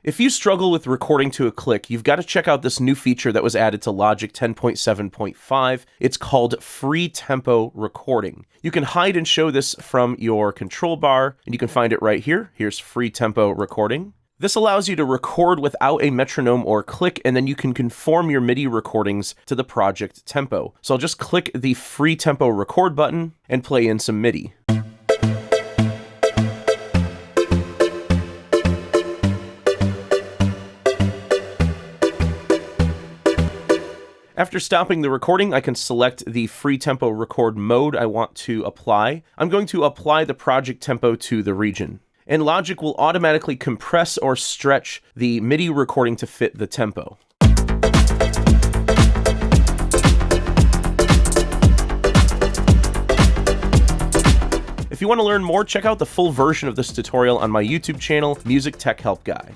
If you struggle with recording to a click, you've got to check out this new feature that was added to Logic 10.7.5. It's called Free Tempo Recording. You can hide and show this from your control bar, and you can find it right here. Here's Free Tempo Recording. This allows you to record without a metronome or click, and then you can conform your MIDI recordings to the project tempo. So I'll just click the Free Tempo Record button and play in some MIDI. After stopping the recording, I can select the free tempo record mode I want to apply. I'm going to apply the project tempo to the region. And Logic will automatically compress or stretch the MIDI recording to fit the tempo. If you want to learn more, check out the full version of this tutorial on my YouTube channel, Music Tech Help Guy.